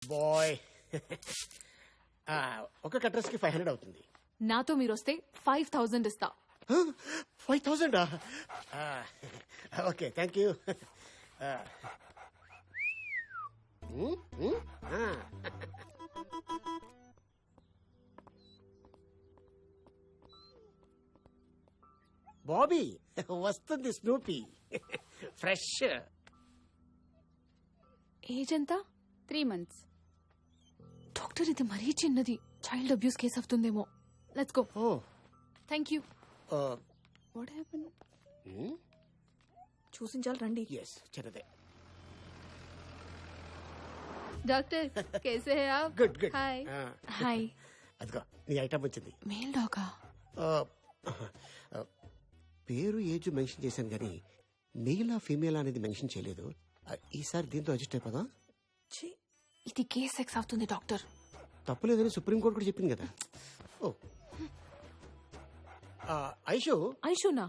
Bye ఒక్కొక్క address కి 500 అవుతుంది. నాతో మీరు వస్తే 5000 ఇస్తా. 5000? Okay, thank you. బాబీ వస్తుంది స్నూపీ ఫ్రెష్. ఏజ్ ఎంత? 3 months. డాక్టర్ ఇది మరీ చిన్నది, చైల్డ్ అబ్యూస్ కేసు అవుతుందేమో. Let's go. Oh thank you. What happen? చూసించాలి రండి. ఎస్, చిన్నదే. डॉक्टर कैसे हैं आप? Good good. हाय. హాయ్. అదిగో నీ ఐటమ్ వచ్చింది. మేల్ డాగా? పేరు ఏజ్ మెన్షన్ చేశాను కానీ మెయిల్ ఫీమేల్ అనేది మెన్షన్ చేయలేదు. ఈసారి దీంతో అడ్జస్ట్ అయిపోదా? ఇది కేస్ సెక్స్ అవుతుంది డాక్టర్. తప్పులేదని సుప్రీంకోర్టు కూడా చెప్పింది కదా. ఓ ఐషు. ఐషునా?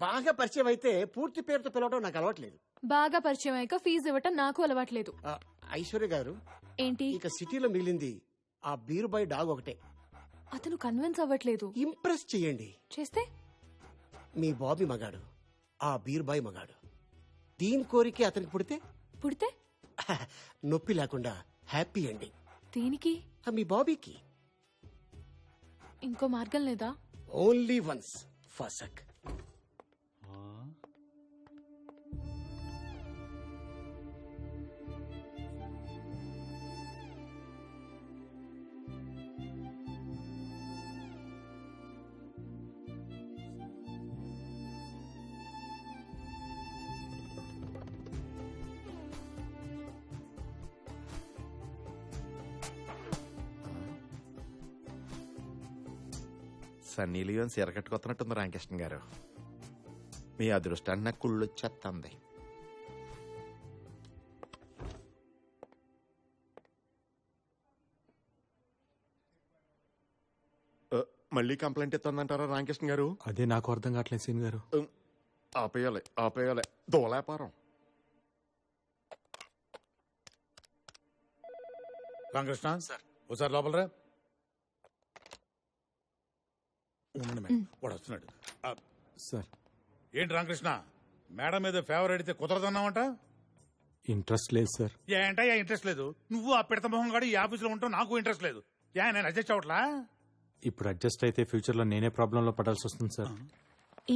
బాగా పరిచయం అయితే పూర్తి పేరుతో పిలవడం నాకు అలవాట్లేదు. బాగా పరిచయం అయ్యాక ఫీజు ఇవ్వటం నాకు అలవాట్లేదు. ఐశ్వర్య గారు, ఏంటి? ఇక సిటీలో మిగిలింది ఆ బీరుబాయ్ డాగ్ ఒకటే. అతను కన్విన్స్ అవ్వట్లేదు. ఇంప్రెస్ చేయండి. చేస్తే? మీ బాబీ మగాడు, ఆ బీరుబాయ్ మగాడు. దీని కోరికే అతనికి పుడితే నొప్పి లేకుండా హ్యాపీ ఎండింగ్. దేనికి? మీ బాబీకి. ఇంకో మార్గం లేదా? ఓన్లీ వన్స్ ఫసక్. సన్నీ లియోన్ సీర కట్టుకొస్తున్నట్టుంది రామకృష్ణ గారు. మీ అదృష్టాన్ని నాకు కుళ్ళు వచ్చేస్తుంది. మళ్ళీ కంప్లైంట్ ఇస్తుందంటారా రామకృష్ణ గారు? అదే నాకు అర్థం కావట్లేదు సీన్ గారు. ఆపేయాలి దోలాపారం. రామకృష్ణ సార్, ఓసారి లోపల రా. వాడు వస్తున్నాడు సార్. ఏంటి రామకృష్ణ, మేడం మీద ఫేవర్ అడిగితే కుదరదన్నావంట? ఇంట్రెస్ట్ లేదు సార్. ఏంటయ్యా ఇంట్రెస్ట్ లేదు? నువ్వు ఆ పిడత మొహం గాడు ఈ ఆఫీసులో ఉంటావు, నాకు ఇంట్రెస్ట్ లేదు. నేను అడ్జస్ట్ అవట్లా? ఇప్పుడు అడ్జస్ట్ అయితే ఫ్యూచర్ లో నేనే ప్రాబ్లం లో పడాల్సి వస్తుంది సార్.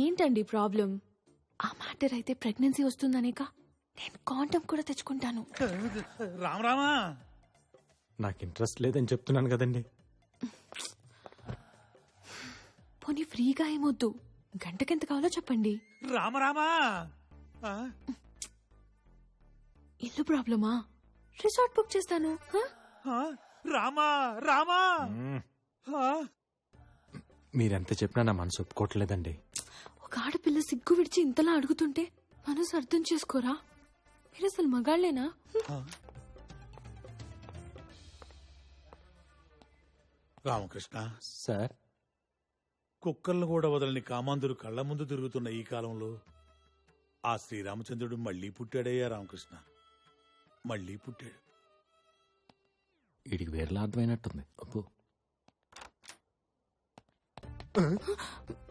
ఏంటండి ప్రాబ్లం? ఆ మ్యాటర్ అయితే ప్రెగ్నెన్సీ వస్తుందనేక నేను కాండం కూడా తెచ్చుకుంటాను. రామరామా, నాకు ఇంట్రెస్ట్ లేదని చెప్తున్నాను కదండి. పోనీ ఫ్రీగా ఏమొద్దు, గంటకెంత కావాలో చెప్పండి. రామరామా, ఇల్లు ప్రాబ్లమా? రిసార్ట్ బుక్ చేస్తాను. రామా రామా. మీరెంత చెప్పినా నా మనసు ఒప్పుకోవట్లేదండి. ఒక ఆడపిల్ల సిగ్గు విడిచి ఇంతలా అడుగుతుంటే మనసు అర్థం చేసుకోరా? మీరు అసలు మగాళ్ళేనా? రామకృష్ణ సార్, కుక్కలను కూడా వదలని కామాంధుడు కళ్ల ముందు తిరుగుతున్న ఈ కాలంలో ఆ శ్రీరామచంద్రుడు మళ్లీ పుట్టాడయ్యా రామకృష్ణ, మళ్లీ పుట్టాడు. వీడికి వేరేలా అర్థమైనట్టుంది. అప్పు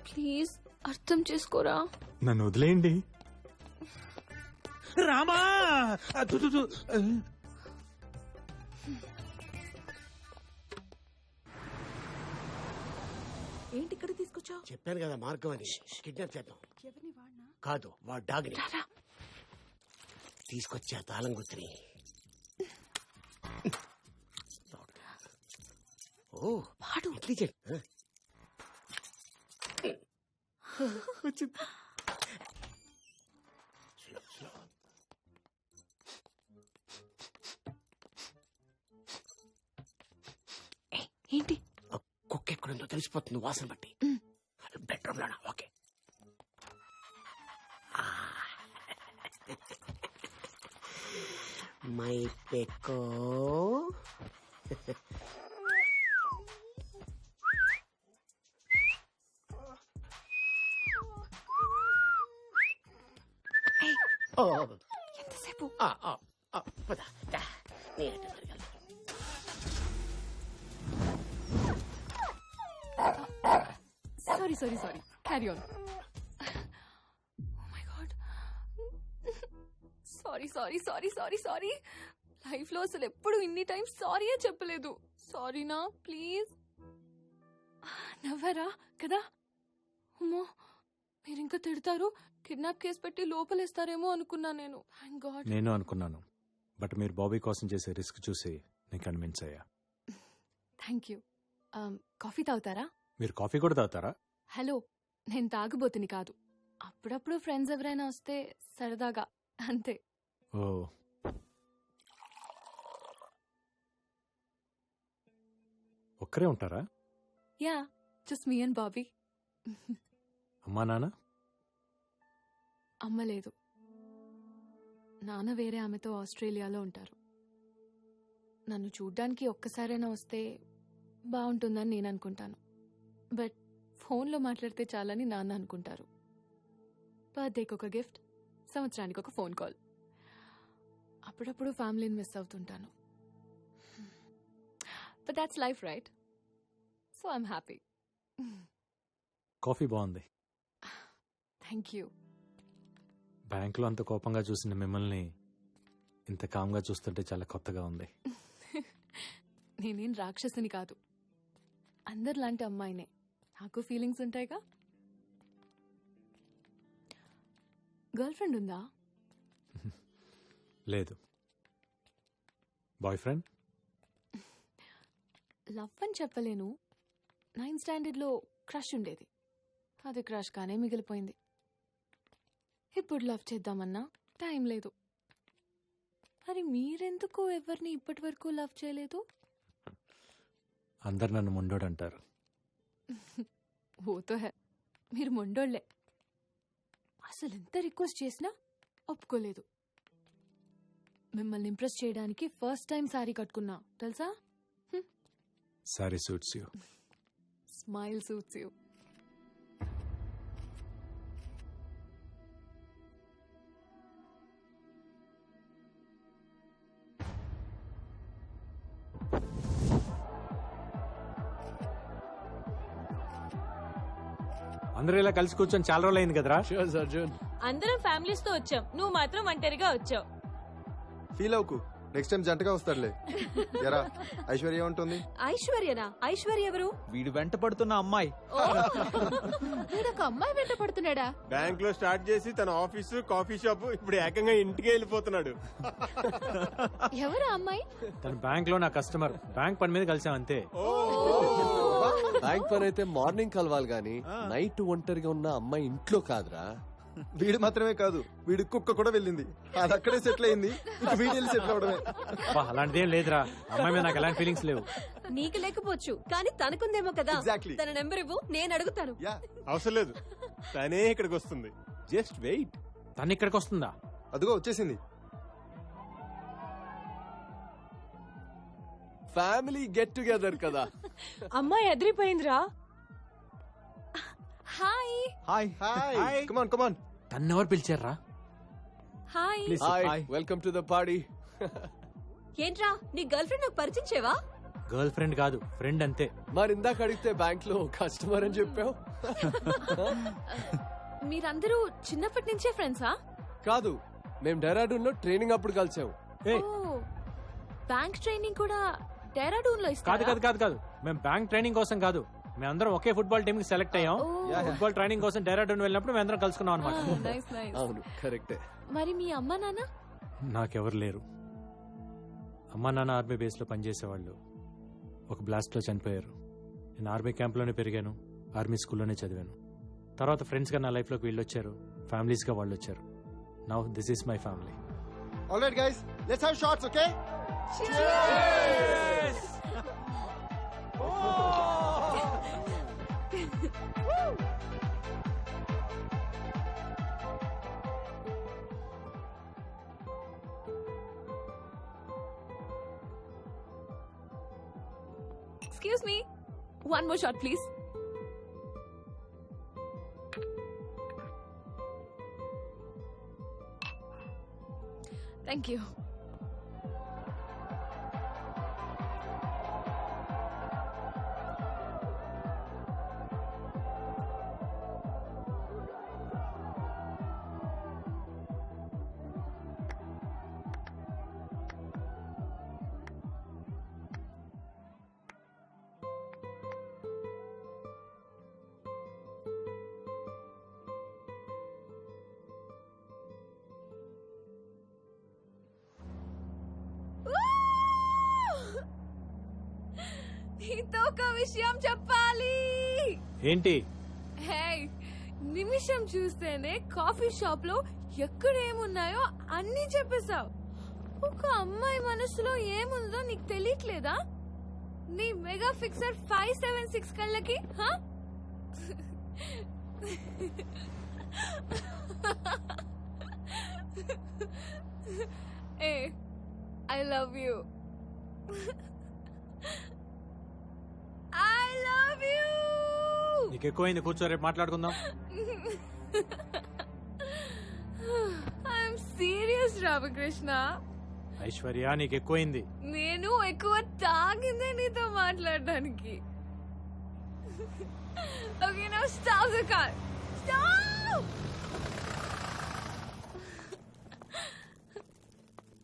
ప్లీజ్ అర్థం చేసుకోరా. నన్ను వదిలేయండి. రామా, ఏంటి ఇక్కడ తీసుకొచ్చావు? చెప్పాను కదా మార్గం అని. కిడ్నాప్ చేద్దాం. కాదు, వాడు డాగ్ని తీసుకొచ్చా తాళం గుర్తుని. ఓ వాడు ఇడ్లీ చెట్టు వచ్చింది. ఏంటి? కుక్క ఎక్కడుందో తెలిసిపోతుంది వాసన బట్టి. బెడ్రూమ్ లోనా? ఓకే. మై పెక్కో. ఎంతసేపు? పద, నీ item sorry sorry carry on. Oh my god, sorry sorry sorry sorry sorry. Life లో అసలు ఎప్పుడు ఇన్ని టైమ్స్ సారీయే చెప్పలేదు. సారీనా ప్లీజ్. నవ్వరా కదా? అమ్మో, మీరు ఇంకా తిడతారు, కిడ్నాప్ కేసు పెట్టి లోపలేస్తారేమో అనుకున్నా నేను. Thank God. నేను అనుకున్నాను, బట్ మీరు బాబీ కోసం చేసే రిస్క్ చూసి నేను కన్విన్స్ అయ్యా. Thank you. కాఫీ తాగుతారా? మీరు కాఫీ కూడా తాగుతారా? హలో, నేను తాగుబోతుని కాదు. అప్పుడప్పుడు ఫ్రెండ్స్ ఎవరైనా వస్తే సరదాగా, అంతే. ఓ, ఒక్కరే ఉంటారా? Yeah, just me and Bobby. అమ్మా నాన్న? అమ్మ లేదు. నాన్న వేరే ఆమెతో ఆస్ట్రేలియాలో ఉంటారు. నన్ను చూడ్డానికి ఒక్కసారైనా వస్తే బాగుంటుందని నేను అనుకుంటాను. బట్ ఫోన్లో మాట్లాడితే చాలని నాన్న అనుకుంటారు. బర్త్డేకి ఒక గిఫ్ట్, సంవత్సరానికి ఒక ఫోన్ కాల్. అప్పుడప్పుడు ఫ్యామిలీని మిస్ అవుతుంటాను. But that's life right, so I'm happy. Coffee బాగుంది. Thank you. బ్యాంకులో అంత కోపంగా చూసిన మిమ్మల్ని ఇంత కామ్గా చూస్తుంటే చాలా కొత్తగా ఉంది. నేనేం రాక్షసుని కాదు, అందరిలాంటి అమ్మాయినే. నాకు ఫీలింగ్స్ ఉంటాయిగా. గర్ల్ ఫ్రెండ్ ఉందా? లేదు. Boy friend? లవ్ అని చెప్పలేను. 9th స్టాండర్డ్లో క్రష్ ఉండేది, అది క్రష్ గానే మిగిలిపోయింది. ఇప్పుడు లవ్ చేద్దామన్నా టైం లేదు. మరి మీరెందుకు ఎవరిని ఇప్పటి వరకు లవ్ చేయలేదు? అందరు నన్ను మొండోడు అంటారు. ఓతో హే, మీరు మొండోళ్లే. అసలు ఎంత రిక్వెస్ట్ చేసినా ఒప్పుకోలేదు. మిమ్మల్ని ఇంప్రెస్ చేయడానికి ఫస్ట్ టైం సారీ కట్టుకున్నా తెలుసా? Sorry suits you. Smile suits you. అందరూ ఇలా కలిసి కూర్చొని చాలా రోజులు అయింది కదరా? అందరం ఫ్యామిలీస్ తో వచ్చాం, నువ్వు మాత్రం ఒంటరిగా వచ్చావు. ఫీల్ అవుకు, నెక్స్ట్ టైం జంటగా వస్తాడులే. ఎరా ఐశ్వర్య ఉంటుంది. ఐశ్వర్యనా? ఐశ్వర్య ఎవరు? వీడు వెంట పడుతున్న అమ్మాయి. వీడొక అమ్మాయి వెంట పడుతున్నాడా? బ్యాంక్ లో స్టార్ట్ చేసి తన ఆఫీసు కాఫీ షాప్ ఇప్పుడు ఏకంగా ఇంటికి వెళ్ళిపోతున్నాడు. ఎవరు అమ్మాయి? తన బ్యాంక్ లో నా కస్టమర్. బ్యాంక్ పని మీద కలిసాం అంతే. బ్యాంక్ పని అయితే మార్నింగ్ కలవాలి గాని నైట్ ఒంటరిగా ఉన్న అమ్మాయి ఇంట్లో కాదురా. వీడు మాత్రమే కాదు, వీడి కుక్క కూడా వెళ్ళింది. అది అక్కడే సెటిల్ అయింది. వీడియో సెటిల్ అవడమే. అలాంటిదేం లేదురా, అమ్మాయి మీద నాకు ఎలాంటి ఫీలింగ్స్ లేవు. నీకు లేకపోవచ్చు కానీ తనకుందేమో కదా. Exactly. తన నెంబర్ ఇవ్వు, నేను అడుగుతాను. యా, అవసరం లేదు, తనే ఇక్కడికి వస్తుంది. Just wait. తను ఇక్కడికి వస్తుందా? అదిగో వచ్చేసింది. ఫ్యామిలీ గెట్ టుగెదర్ కదా. అమ్మాయి ఎదిరిపోయిందిరా. హాయ్. హాయ్ హాయ్, కమాన్ కమాన్. తన్నెవరు పిలిచారా? Hi. Hi, welcome to the party. ఏంట్రా, నీ గర్ల్ ఫ్రెండ్ నాకు పరిచయం చేయవా? గర్ల్ ఫ్రెండ్ కాదు, ఫ్రెండ్ అంతే. మరి ఇందాక అడిగితే బ్యాంక్ లో కస్టమర్ అని చెప్పావు. మీరందరూ చిన్నప్పటి నుంచే ఫ్రెండ్సా? కాదు, మేము డెహ్రాడూన్ లో ట్రైనింగ్ అప్పుడు కలిసాము. ఏయ్, బ్యాంక్ ట్రైనింగ్ కూడా డెహ్రాడూన్ లో కాదు ఇస్తారా? కాదు కాదు కాదు, మేము బ్యాంక్ ట్రైనింగ్ కోసం కాదు. మేమందరం ఒకే ఫుట్బాల్ టీమ్ కి సెలెక్ట్ అయ్యాం. ఫుట్బాల్ ట్రైనింగ్ కోసం డెహ్రాడూన్ వెళ్ళినప్పుడు మేమందరం కలుసుకున్నాం అనమాట. Nice nice. అవును, కరెక్టే. మరి మీ అమ్మ నాన్న? నాకెవరు లేరు. అమ్మా నాన్న ఆర్మీ బేస్ లో పనిచేసేవాళ్ళు. ఒక బ్లాస్ట్ లో చనిపోయారు. నేను ఆర్మీ క్యాంప్ లోనే పెరిగాను, ఆర్మీ స్కూల్లోనే చదివాను. తర్వాత ఫ్రెండ్స్ గా నా లైఫ్ లోకి వీళ్ళు వచ్చారు, ఫ్యామిలీస్ గా వాళ్ళు వచ్చారు. Now this is my family. Alright guys, let's have shots, okay? Excuse me. One more shot, please. Thank you. నీతో ఒక విషయం చెప్పాలి. ఏంటి? హే, నిమిషం చూస్తేనే కాఫీ షాప్ లో ఎక్కడ ఏమున్నాయో అన్ని చెప్పేశావు. ఒక అమ్మాయి మనసులో ఏముందో నీకు తెలియట్లేదా? నీ మెగా ఫిక్సర్ 576 కళ్ళకి ఏ I love you. I love you. నీకు ఎక్కువైంది, కూర్చో, రేపు మాట్లాడుకుందాం. I'm serious Ramakrishna. ఐశ్వర్య, నీకు ఎక్కువైంది. నేను ఎక్కువ తాగిందే నీతో మాట్లాడడానికి. Okay, now stop the car. Stop.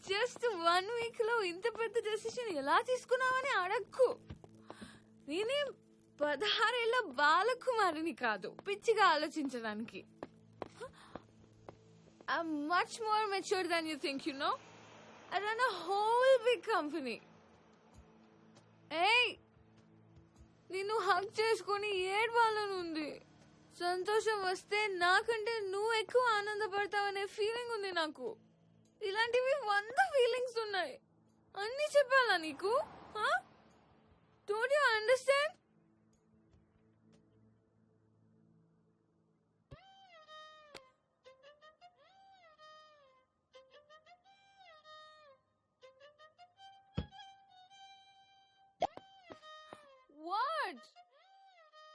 Just 1 week లో ఇంత పెద్ద డెసిషన్ ఎలా తీసుకున్నావని అడక్కు. నేనేం 16 ఏళ్ల బాలకుమారిని కాదు పిచ్చిగా ఆలోచించడానికి. I'm much more mature than you think, you know? I run a whole big company. Hey! నిన్ను హగ్ చేసుకుని ఏడ్వాలనుంది. సంతోషం వస్తే నాకంటే నువ్వు ఎక్కువ ఆనందపడతావనే ఫీలింగ్ ఉంది నాకు. ఇలాంటివి 100 ఫీలింగ్స్ ఉన్నాయి. అన్ని చెప్పాలా నీకు?